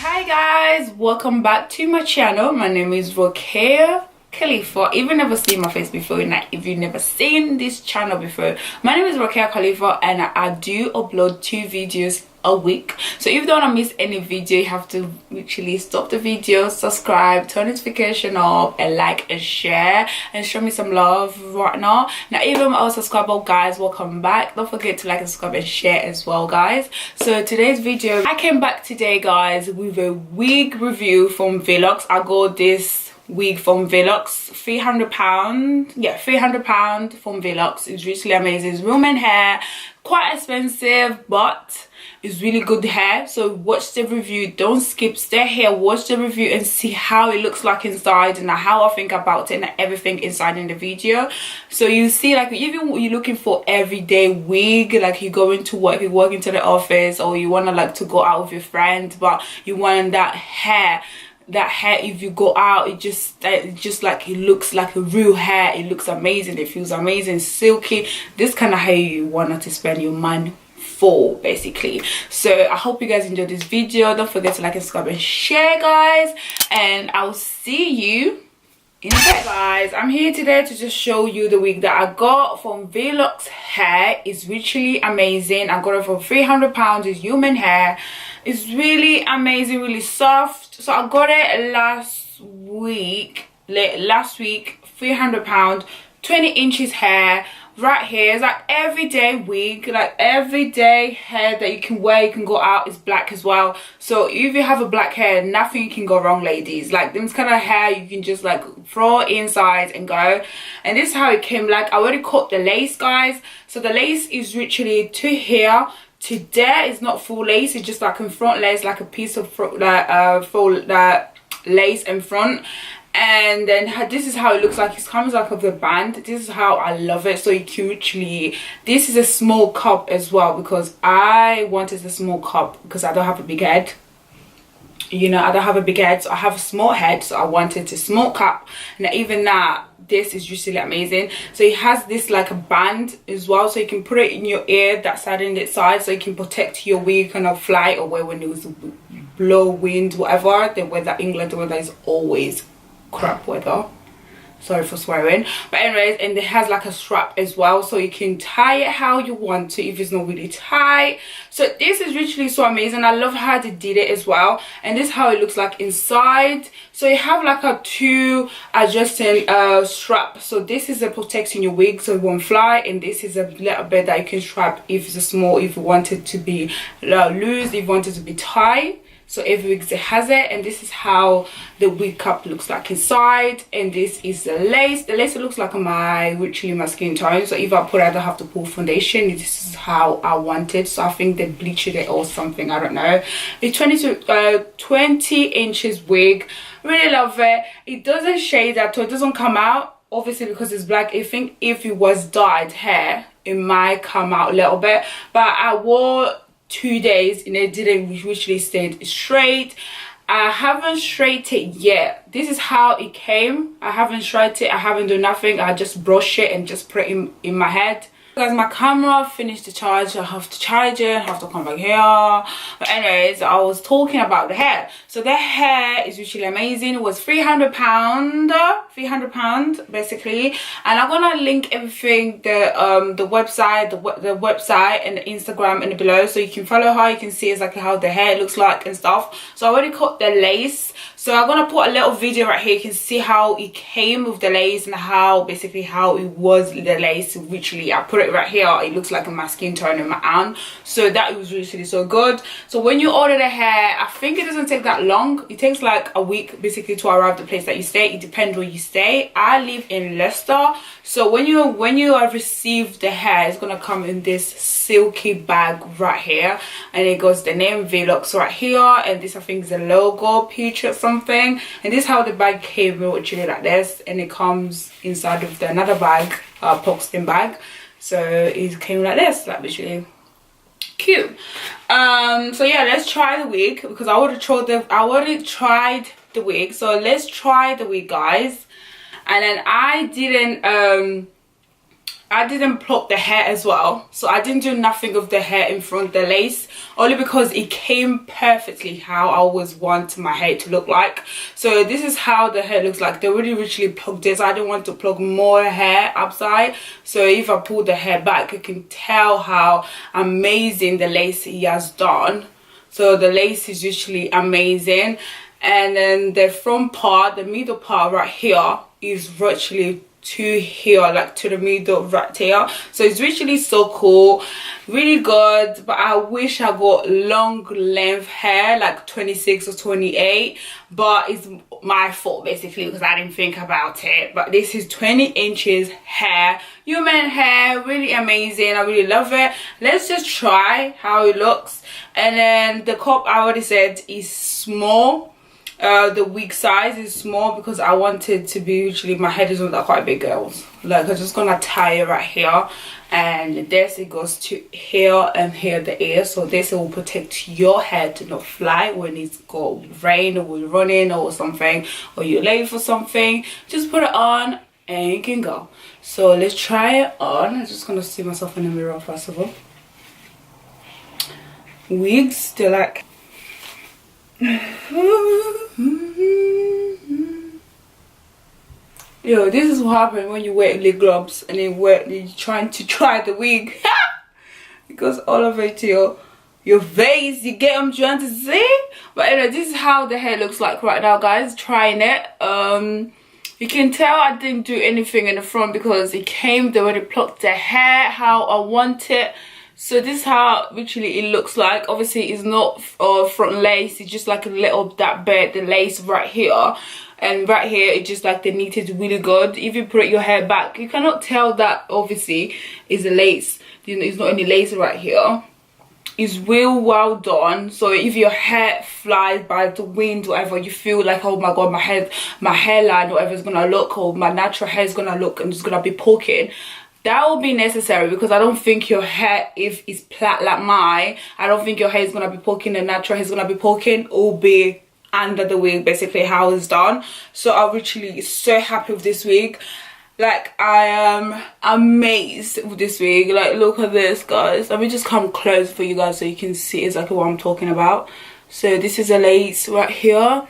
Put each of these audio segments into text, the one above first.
Hi guys, welcome back to my channel. My name is Rokia Khalifa. If you've never seen my face before, and if you've never seen this channel before, my name is Rokia Khalifa and I do upload 2 videos a week. So if you don't want to miss any video, you have to literally stop the video, subscribe, turn notification up, and like and share and show me some love right now. Now even my old subscriber guys, welcome back. Don't forget to like and subscribe and share as well guys. So today's video, I came back today guys with a wig review from Veelocks. I got this wig from Veelocks, £300. Yeah, £300 from Veelocks. It's really amazing. It's woman hair, quite expensive, but it's really good hair. So watch the review, don't skip, stay here, watch the review and see how it looks like inside and how I think about it and everything inside in the video. So you see, like, even you're looking for everyday wig, like you go into work, you work into the office, or you want to like to go out with your friends, but you want that hair, if you go out, it just like it looks like a real hair. It looks amazing, it feels amazing, silky. This kind of hair you want to spend your money for basically. So I hope you guys enjoyed this video. Don't forget to like and subscribe and share guys, and I'll see you in a bit guys. I'm here today to just show you the wig that I got from Veelocks hair. It's literally amazing. I got it for £300. It's human hair. It's really amazing, really soft. So I got it last week, £300, 20 inches hair. Right here is like everyday wig, like everyday hair that you can wear, you can go out. It's black as well, so if you have a black hair, nothing can go wrong ladies. Like this kind of hair you can just like throw inside and go. And this is how it came. Like I already cut the lace guys, so the lace is literally to here to there. It's not full lace, it's just like in front lace, like a piece of full lace in front. And then this is how it looks like. It comes like with a band. This is how I love it. So you can literally, this is a small cup as well, because I wanted a small cup because I don't have a big head. You know, I don't have a big head, so I have a small head, so I wanted a small cup. And even that, this is usually amazing. So it has this like a band as well, so you can put it in your ear, that side and that side, so you can protect your wig kind of fly away when it was blow wind, whatever. The weather, England, the weather is always crap weather, sorry for swearing, but anyways. And it has like a strap as well, so you can tie it how you want to if it's not really tight. So this is literally so amazing. I love how they did it as well. And this is how it looks like inside. So you have like a 2 adjusting strap. So this is a protecting your wig so it won't fly, and this is a little bit that you can strap if it's a small, if you want it to be loose, if you want it to be tight. So every wig has it. And this is how the wig cup looks like inside. And this is the lace. The lace looks like literally my skin tone, so if I put it, I don't have to put foundation. This is how I want it. So I think they bleached it or something, I don't know. It's 20 inches wig. Really love it. It doesn't shade at all, it doesn't come out obviously because it's black. I think if it was dyed hair it might come out a little bit, but I wore 2 days and it didn't literally stay straight. I haven't straightened it yet. This is how it came. I haven't straightened it, I haven't done nothing. I just brush it and just put it in my head. Guys, my camera finished the charge. I have to charge it, I have to come back here. But anyways, I was talking about the hair. So the hair is usually amazing. It was £300 basically. And I'm gonna link everything, the website, the website and the Instagram in the below, so you can follow her. You can see exactly how the hair looks like and stuff. So I already cut the lace, so I'm gonna put a little video right here. You can see how it came with the lace and how basically how it was the lace. Literally I put it right here, it looks like my skin tone in my arm. So that was really so good. So when you order the hair, I think it doesn't take that long. It takes like a week basically to arrive the place that you stay. It depends where you stay. I live in Leicester, so when you have received the hair, it's gonna come in this silky bag right here, and it goes the name Veelocks right here, and this I think is a logo picture or something. And this is how the bag came, literally like this, and it comes inside of another bag, Poxton bag. So it came like this, like literally cute. So yeah, let's try the wig because I already tried the wig. So let's try the wig guys. And then I didn't I didn't pluck the hair as well, so I didn't do nothing of the hair in front of the lace, only because it came perfectly how I always want my hair to look like. So this is how the hair looks like. They really richly plucked this. I didn't want to pluck more hair outside, so if I pull the hair back, you can tell how amazing the lace he has done. So the lace is usually amazing, and then the front part, the middle part right here, is virtually to here, like to the middle right here. So it's really so cool, really good. But I wish I got long length hair like 26 or 28, but it's my fault basically because I didn't think about it. But this is 20 inches hair, human hair, really amazing. I really love it. Let's just try how it looks. And then the cup, I already said, is small. The wig size is small because I wanted to be, usually my head is not that quite big, girls. Like, I'm just gonna tie it right here, and this, it goes to here and here the ear, so this will protect your hair to not fly when it's got rain or we're running or something, or you're late for something. Just put it on and you can go. So let's try it on. I'm just gonna see myself in the mirror first of all. Wigs, they're like yo, this is what happens when you wear lip gloves and then you're trying to try the wig because all of it to your face, you get what I'm trying to say. But anyway, this is how the hair looks like right now, guys. Trying it. You can tell I didn't do anything in the front because it came, they already plucked the hair how I want it. So this is how literally it looks like. Obviously it's not front lace, it's just like a little that bit, the lace right here, and right here it's just like the knitted really good. If you put your hair back, you cannot tell that obviously is a lace, you know, it's not any lace right here. It's real well done. So if your hair flies by the wind, whatever, you feel like, oh my god, my hairline, whatever is gonna look, or my natural hair is gonna look and it's gonna be poking, that will be necessary, because I don't think your hair, if it's plait like mine, I don't think your hair is gonna be poking, the natural hair is gonna be poking, or be under the wig, basically how it's done. So I'm literally so happy with this wig. Like, I am amazed with this wig. Like, look at this, guys. Let me just come close for you guys so you can see exactly what I'm talking about. So this is a lace right here,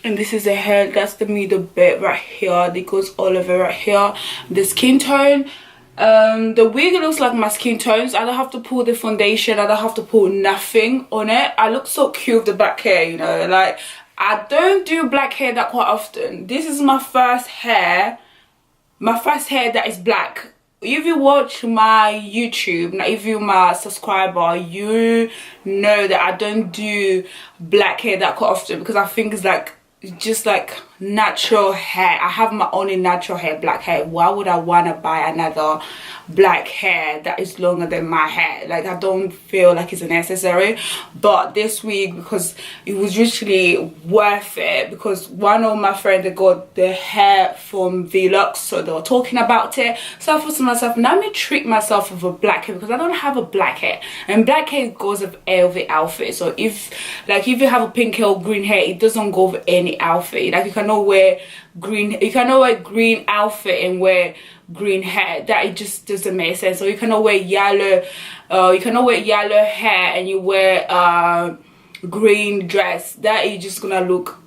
and this is the hair, that's the middle bit right here that goes all over right here. The skin tone, the wig looks like my skin tones. I don't have to pull the foundation, I don't have to pull nothing on it. I look so cute with the black hair, you know. Like, I don't do black hair that quite often. This is my first hair that is black. If you watch my YouTube, now if you're my subscriber, you know that I don't do black hair that quite often, because I think it's like just like natural hair. I have my own natural hair, black hair. Why would I want to buy another black hair that is longer than my hair? Like, I don't feel like it's necessary. But this week, because it was literally worth it, because one of my friends, they got the hair from Veelocks, so they were talking about it. So I thought to myself, let me treat myself with a black hair, because I don't have a black hair, and black hair goes with every outfit. So if you have a pink hair or green hair, it doesn't go with any outfit. Like, you cannot wear green outfit and wear green hair. That it just doesn't make sense. So you cannot wear yellow hair and you wear green dress. That is just gonna look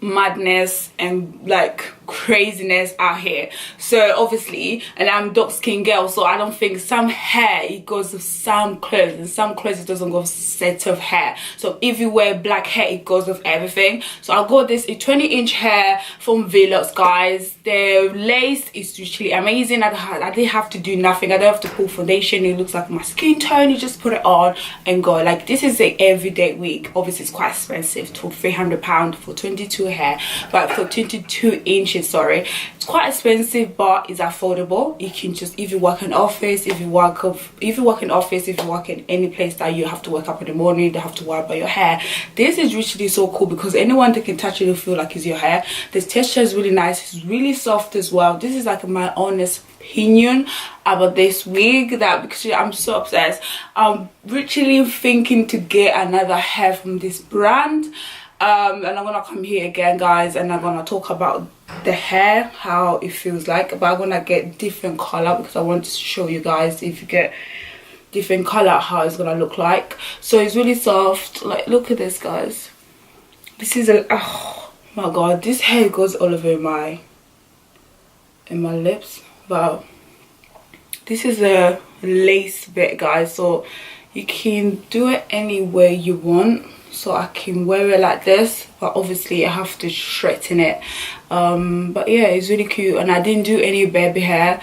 madness and like craziness out here. So obviously, and I'm dark skinned girl, so I don't think some hair it goes with some clothes, and some clothes it doesn't go with set of hair. So if you wear black hair, it goes with everything. So I got this 20-inch hair from Veelocks, guys. The lace is literally amazing. I didn't have to do nothing. I don't have to pull foundation. It looks like my skin tone. You just put it on and go. Like, this is an everyday wig. Obviously it's quite expensive, to £300 for 22 hair, but for 22 inches, sorry, it's quite expensive, but it's affordable. You can just, if you work in office, if you work in any place that you have to wake up in the morning, they have to worry about your hair, this is literally so cool, because anyone that can touch it will feel like it's your hair. This texture is really nice, it's really soft as well. This is like my honest opinion about this wig, that because I'm so obsessed. I'm literally thinking to get another hair from this brand. And I'm gonna come here again, guys, and I'm gonna talk about the hair, how it feels like, but I'm gonna get different color because I want to show you guys if you get different color how it's gonna look like. So it's really soft. Like, look at this, guys. This is a, oh my god, this hair goes all over my lips. Wow, this is a lace bit, guys, so you can do it any way you want. So I can wear it like this, but obviously I have to straighten it. But yeah, it's really cute, and I didn't do any baby hair.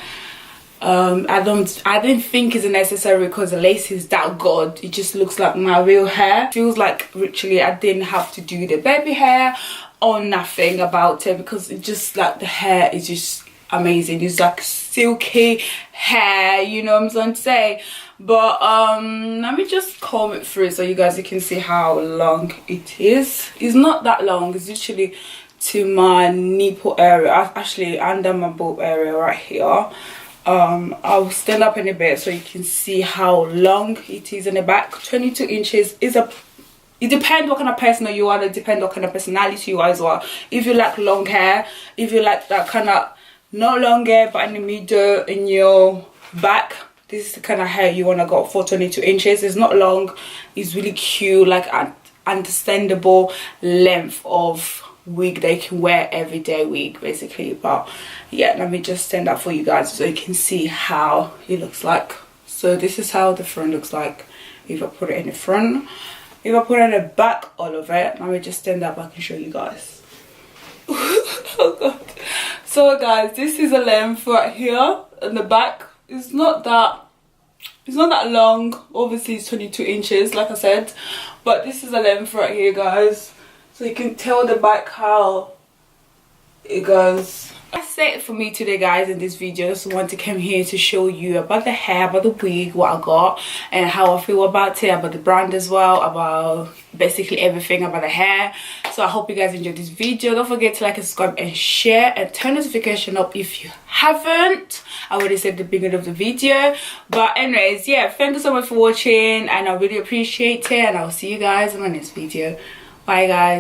I didn't think it's necessary because the lace is that good. It just looks like my real hair. Feels like literally I didn't have to do the baby hair or nothing about it, because it just like the hair is just amazing. It's like silky hair, you know what I'm trying to say. But let me just comb it through so you guys can see how long it is. It's not that long, it's literally to my nipple area, actually under my boob area right here. I'll stand up in a bit so you can see how long it is in the back. 22 inches is a, it depends what kind of person you are, it depends what kind of personality you are as well. If you like long hair, if you like that kind of not long hair but in the middle in your back, this is the kind of hair you want to go for. 22 inches. It's not long, it's really cute, like an understandable length of wig they can wear everyday wig basically. But yeah, let me just stand up for you guys so you can see how it looks like. So this is how the front looks like if I put it in the front. If I put it in the back, all of it, let me just stand up, I can show you guys. Oh god. So guys, this is a length right here in the back. It's not that long, obviously it's 22 inches like I said, but this is a length right here, guys, so you can tell the back how it goes. That's it for me today, guys, in this video. I just want to come here to show you about the hair, about the wig, what I got and how I feel about it, about the brand as well, about basically everything about the hair. So I hope you guys enjoyed this video. Don't forget to like and subscribe and share and turn notification up if you haven't. I already said at the beginning of the video. But anyways, yeah, thank you so much for watching and I really appreciate it, and I'll see you guys in my next video. Bye guys.